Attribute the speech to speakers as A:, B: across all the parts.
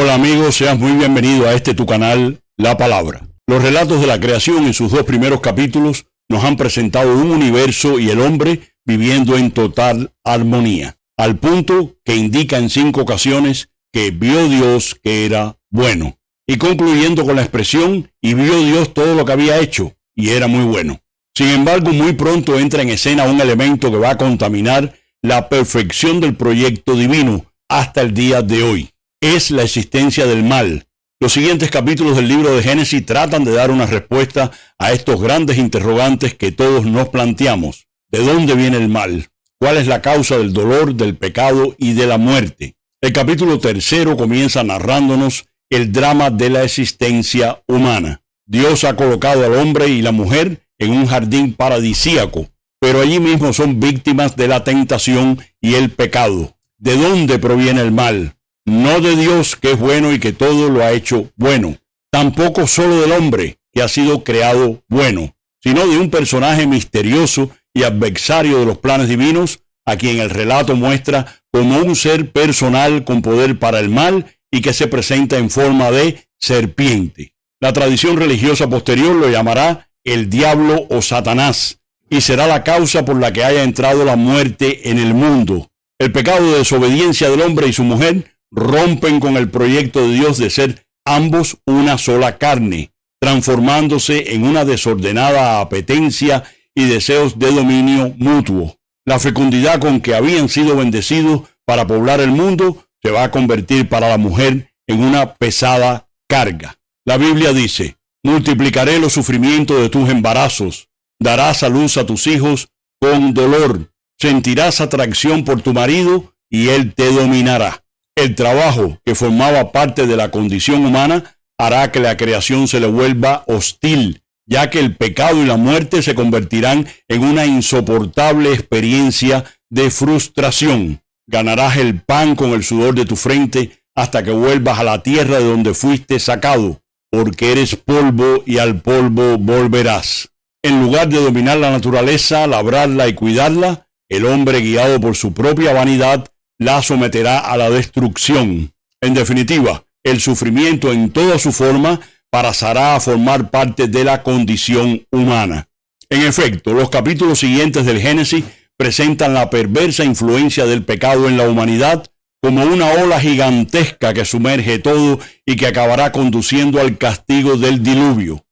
A: Hola amigos, seas muy bienvenido a tu canal, La Palabra. Los relatos de la creación en sus dos primeros capítulos nos han presentado un universo y el hombre viviendo en total armonía, al punto que indica en 5 ocasiones que vio Dios que era bueno, y concluyendo con la expresión, y vio Dios todo lo que había hecho, y era muy bueno. Sin embargo, muy pronto entra en escena un elemento que va a contaminar la perfección del proyecto divino hasta el día de hoy. Es la existencia del mal. Los siguientes capítulos del libro de Génesis tratan de dar una respuesta a estos grandes interrogantes que todos nos planteamos. ¿De dónde viene el mal? ¿Cuál es la causa del dolor, del pecado y de la muerte? El capítulo 3 comienza narrándonos el drama de la existencia humana. Dios ha colocado al hombre y la mujer en un jardín paradisíaco, pero allí mismo son víctimas de la tentación y el pecado. ¿De dónde proviene el mal? No de Dios, que es bueno y que todo lo ha hecho bueno. Tampoco solo del hombre, que ha sido creado bueno, sino de un personaje misterioso y adversario de los planes divinos, a quien el relato muestra como un ser personal con poder para el mal y que se presenta en forma de serpiente. La tradición religiosa posterior lo llamará el diablo o Satanás, y será la causa por la que haya entrado la muerte en el mundo. El pecado de desobediencia del hombre y su mujer rompen con el proyecto de Dios de ser ambos una sola carne, transformándose en una desordenada apetencia y deseos de dominio mutuo. La fecundidad con que habían sido bendecidos para poblar el mundo se va a convertir para la mujer en una pesada carga. La Biblia dice: multiplicaré los sufrimientos de tus embarazos, darás a luz a tus hijos con dolor, sentirás atracción por tu marido y él te dominará. El trabajo que formaba parte de la condición humana hará que la creación se le vuelva hostil, ya que el pecado y la muerte se convertirán en una insoportable experiencia de frustración. Ganarás el pan con el sudor de tu frente hasta que vuelvas a la tierra de donde fuiste sacado, porque eres polvo y al polvo volverás. En lugar de dominar la naturaleza, labrarla y cuidarla, el hombre, guiado por su propia vanidad, la someterá a la destrucción. En definitiva, el sufrimiento en toda su forma pasará a formar parte de la condición humana. En efecto, los capítulos siguientes del Génesis presentan la perversa influencia del pecado en la humanidad como una ola gigantesca que sumerge todo y que acabará conduciendo al castigo del diluvio.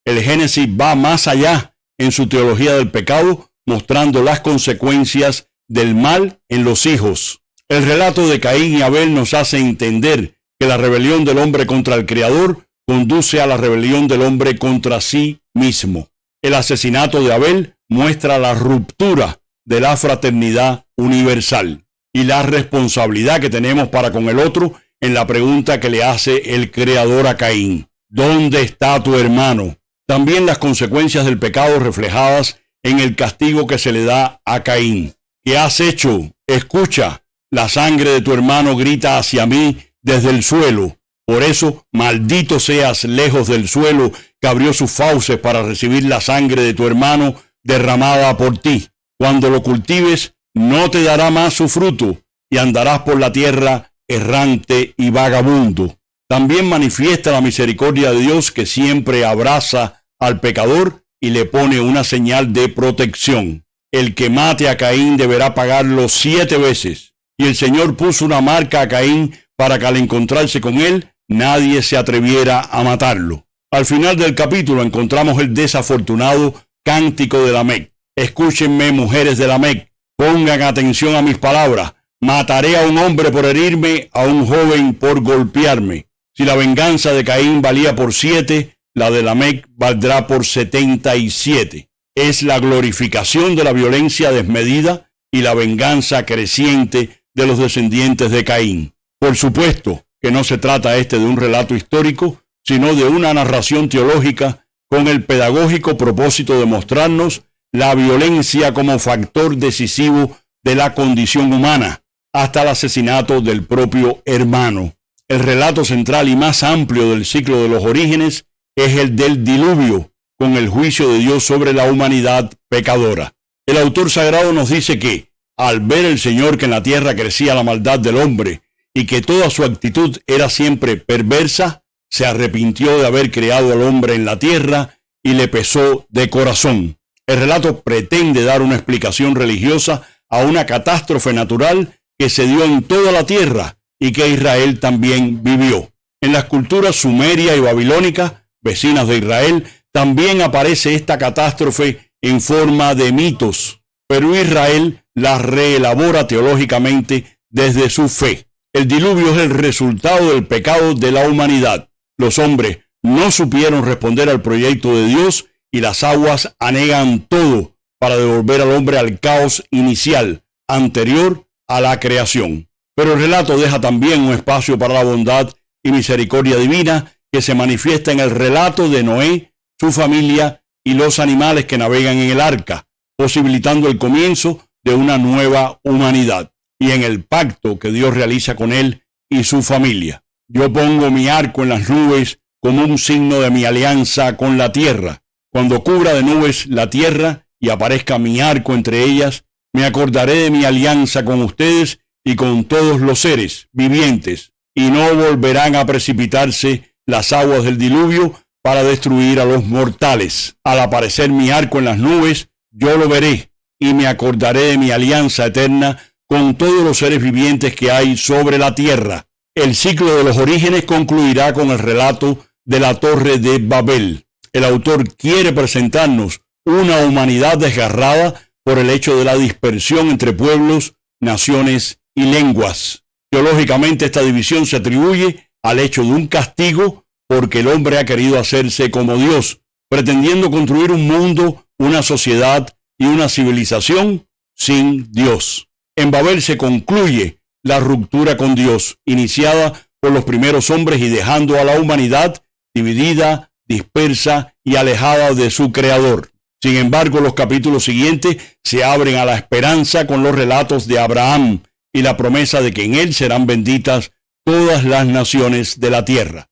A: El Génesis va más allá en su teología del pecado, mostrando las consecuencias del mal en los hijos. El relato de Caín y Abel nos hace entender que la rebelión del hombre contra el Creador conduce a la rebelión del hombre contra sí mismo. El asesinato de Abel muestra la ruptura de la fraternidad universal y la responsabilidad que tenemos para con el otro en la pregunta que le hace el Creador a Caín: ¿dónde está tu hermano? También las consecuencias del pecado reflejadas en el castigo que se le da a Caín. ¿Qué has hecho? Escucha, la sangre de tu hermano grita hacia mí desde el suelo. Por eso, maldito seas lejos del suelo que abrió sus fauces para recibir la sangre de tu hermano derramada por ti. Cuando lo cultives, no te dará más su fruto, y andarás por la tierra errante y vagabundo. También manifiesta la misericordia de Dios, que siempre abraza al pecador y le pone una señal de protección. El que mate a Caín deberá pagarlo 7 veces. Y el Señor puso una marca a Caín para que al encontrarse con él, nadie se atreviera a matarlo. Al final del capítulo encontramos el desafortunado cántico de Lamec. Escúchenme, mujeres de Lamec, pongan atención a mis palabras. Mataré a un hombre por herirme, a un joven por golpearme. Si la venganza de Caín valía por 7, la de Lamec valdrá por 77. Es la glorificación de la violencia desmedida y la venganza creciente de los descendientes de Caín. Por supuesto que no se trata de un relato histórico, sino de una narración teológica con el pedagógico propósito de mostrarnos la violencia como factor decisivo de la condición humana, hasta el asesinato del propio hermano. El relato central y más amplio del ciclo de los orígenes es el del diluvio, con el juicio de Dios sobre la humanidad pecadora. El autor sagrado nos dice que, al ver el Señor que en la tierra crecía la maldad del hombre y que toda su actitud era siempre perversa, se arrepintió de haber creado al hombre en la tierra y le pesó de corazón. El relato pretende dar una explicación religiosa a una catástrofe natural que se dio en toda la tierra y que Israel también vivió. En las culturas sumeria y babilónica, vecinas de Israel, también aparece esta catástrofe en forma de mitos, pero Israel la reelabora teológicamente desde su fe. El diluvio es el resultado del pecado de la humanidad. Los hombres no supieron responder al proyecto de Dios y las aguas anegan todo para devolver al hombre al caos inicial, anterior a la creación. Pero el relato deja también un espacio para la bondad y misericordia divina que se manifiesta en el relato de Noé, su familia y los animales que navegan en el arca, posibilitando el comienzo de una nueva humanidad, y en el pacto que Dios realiza con él y su familia. Yo pongo mi arco en las nubes como un signo de mi alianza con la tierra. Cuando cubra de nubes la tierra y aparezca mi arco entre ellas, me acordaré de mi alianza con ustedes y con todos los seres vivientes, y no volverán a precipitarse las aguas del diluvio para destruir a los mortales. Al aparecer mi arco en las nubes, yo lo veré y me acordaré de mi alianza eterna con todos los seres vivientes que hay sobre la tierra. El ciclo de los orígenes concluirá con el relato de la Torre de Babel. El autor quiere presentarnos una humanidad desgarrada por el hecho de la dispersión entre pueblos, naciones y lenguas. Teológicamente, esta división se atribuye al hecho de un castigo porque el hombre ha querido hacerse como Dios, pretendiendo construir un mundo, una sociedad y una civilización sin Dios. En Babel se concluye la ruptura con Dios, iniciada por los primeros hombres y dejando a la humanidad dividida, dispersa y alejada de su Creador. Sin embargo, los capítulos siguientes se abren a la esperanza con los relatos de Abraham y la promesa de que en él serán benditas todas las naciones de la tierra.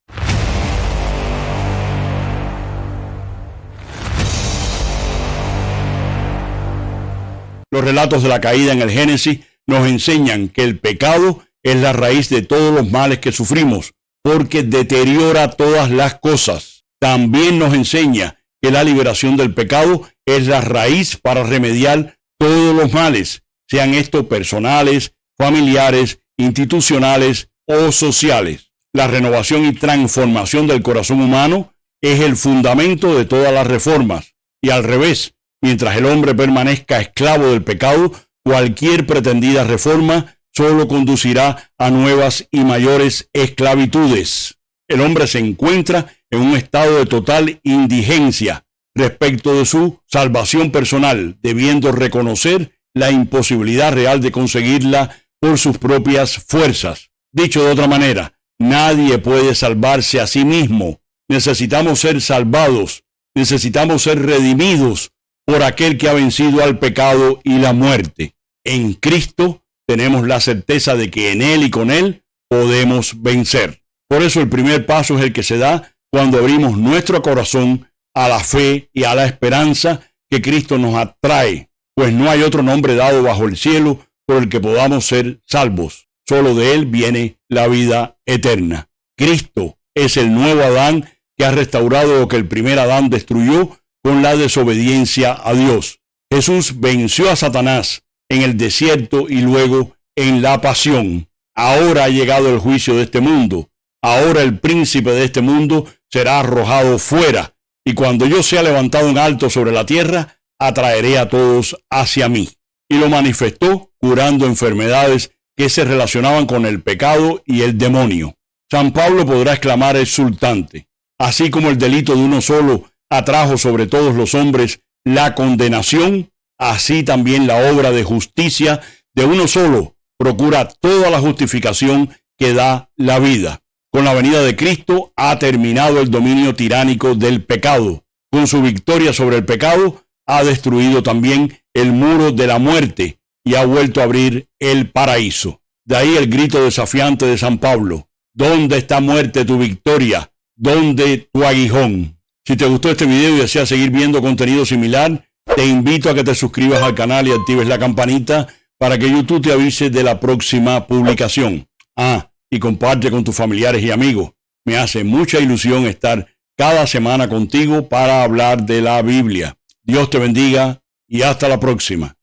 A: Los relatos de la caída en el Génesis nos enseñan que el pecado es la raíz de todos los males que sufrimos, porque deteriora todas las cosas. También nos enseña que la liberación del pecado es la raíz para remediar todos los males, sean estos personales, familiares, institucionales o sociales. La renovación y transformación del corazón humano es el fundamento de todas las reformas. Y al revés, mientras el hombre permanezca esclavo del pecado, cualquier pretendida reforma solo conducirá a nuevas y mayores esclavitudes. El hombre se encuentra en un estado de total indigencia respecto de su salvación personal, debiendo reconocer la imposibilidad real de conseguirla por sus propias fuerzas. Dicho de otra manera, nadie puede salvarse a sí mismo. Necesitamos ser salvados, necesitamos ser redimidos por aquel que ha vencido al pecado y la muerte. En Cristo tenemos la certeza de que en Él y con Él podemos vencer. Por eso el primer paso es el que se da cuando abrimos nuestro corazón a la fe y a la esperanza que Cristo nos atrae, pues no hay otro nombre dado bajo el cielo por el que podamos ser salvos. Solo de Él viene la vida eterna. Cristo es el nuevo Adán que ha restaurado lo que el primer Adán destruyó con la desobediencia a Dios. Jesús venció a Satanás en el desierto y luego en la pasión. Ahora ha llegado el juicio de este mundo. Ahora el príncipe de este mundo será arrojado fuera, y cuando yo sea levantado en alto sobre la tierra, atraeré a todos hacia mí. Y lo manifestó curando enfermedades que se relacionaban con el pecado y el demonio. San Pablo podrá exclamar exultante: así como el delito de uno solo atrajo sobre todos los hombres la condenación, así también la obra de justicia de uno solo procura toda la justificación que da la vida. Con la venida de Cristo ha terminado el dominio tiránico del pecado. Con su victoria sobre el pecado ha destruido también el muro de la muerte y ha vuelto a abrir el paraíso. De ahí el grito desafiante de San Pablo: ¿dónde está, muerte, tu victoria? ¿Dónde tu aguijón? Si te gustó este video y deseas seguir viendo contenido similar, Te invito a que te suscribas al canal y actives la campanita para que YouTube te avise de la próxima publicación. Y comparte con tus familiares y amigos. Me hace mucha ilusión estar cada semana contigo para hablar de la Biblia. Dios te bendiga y hasta la próxima.